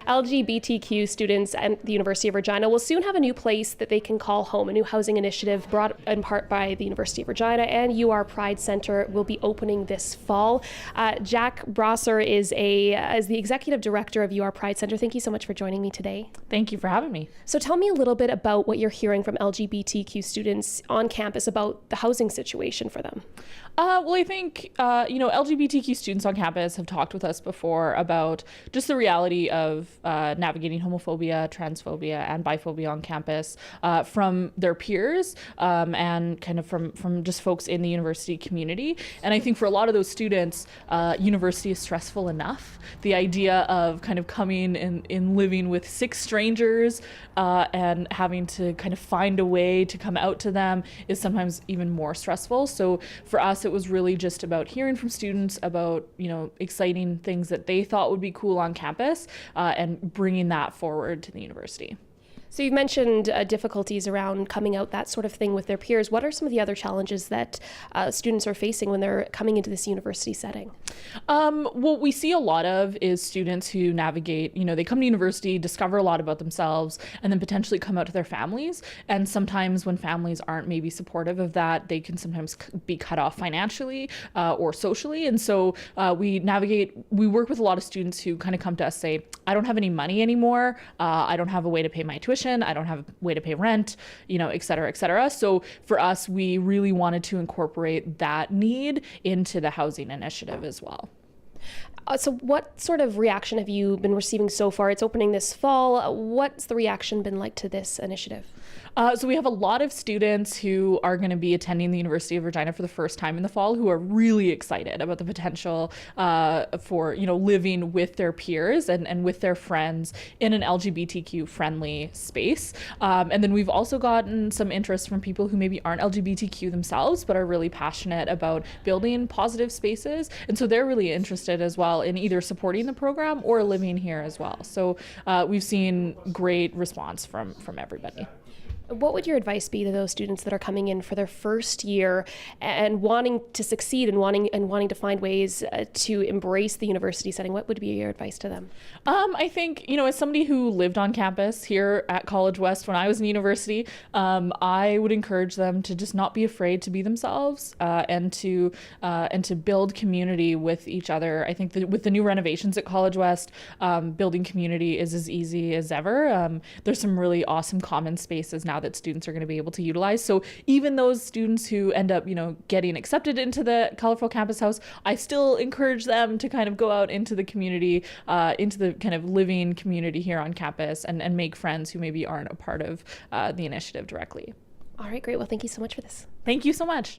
LGBTQ students at the University of Regina will soon have a new place that they can call home. A new housing initiative brought in part by the University of Regina and UR Pride Center will be opening this fall. Jack Brosser is the executive director of UR Pride Center. Thank you so much for joining me today. Thank you for having me. So tell me a little bit about what you're hearing from LGBTQ students on campus about the housing situation for them. Well, I think, LGBTQ students on campus have talked with us before about just the reality of navigating homophobia, transphobia, and biphobia on campus from their peers and kind of from just folks in the university community. And I think for a lot of those students, university is stressful enough. The idea of kind of coming and living with 6 strangers and having to kind of find a way to come out to them is sometimes even more stressful. So for us, it was really just about hearing from students about, exciting things that they thought would be cool on campus and bringing that forward to the university. So you've mentioned difficulties around coming out, that sort of thing with their peers. What are some of the other challenges that students are facing when they're coming into this university setting? What we see a lot of is students who navigate, they come to university, discover a lot about themselves, and then potentially come out to their families. And sometimes when families aren't maybe supportive of that, they can sometimes be cut off financially or socially. And so we work with a lot of students who kind of come to us, say, I don't have any money anymore. I don't have a way to pay my tuition. I don't have a way to pay rent, et cetera, et cetera. So for us, we really wanted to incorporate that need into the housing initiative as well. So what sort of reaction have you been receiving so far? It's opening this fall. What's the reaction been like to this initiative? So we have a lot of students who are going to be attending the University of Regina for the first time in the fall who are really excited about the potential for, living with their peers and with their friends in an LGBTQ friendly space. And then we've also gotten some interest from people who maybe aren't LGBTQ themselves, but are really passionate about building positive spaces. And so they're really interested as well in either supporting the program or living here as well. So we've seen great response from everybody. What would your advice be to those students that are coming in for their first year and wanting to succeed and wanting to find ways to embrace the university setting? What would be your advice to them? I think, as somebody who lived on campus here at College West when I was in university, I would encourage them to just not be afraid to be themselves and to build community with each other. I think that with the new renovations at College West, building community is as easy as ever. There's some really awesome common spaces now that students are going to be able to utilize. So even those students who end up, getting accepted into the colorful campus house, I still encourage them to kind of go out into the community, into the kind of living community here on campus and make friends who maybe aren't a part of the initiative directly. All right, great. Well, thank you so much for this. Thank you so much.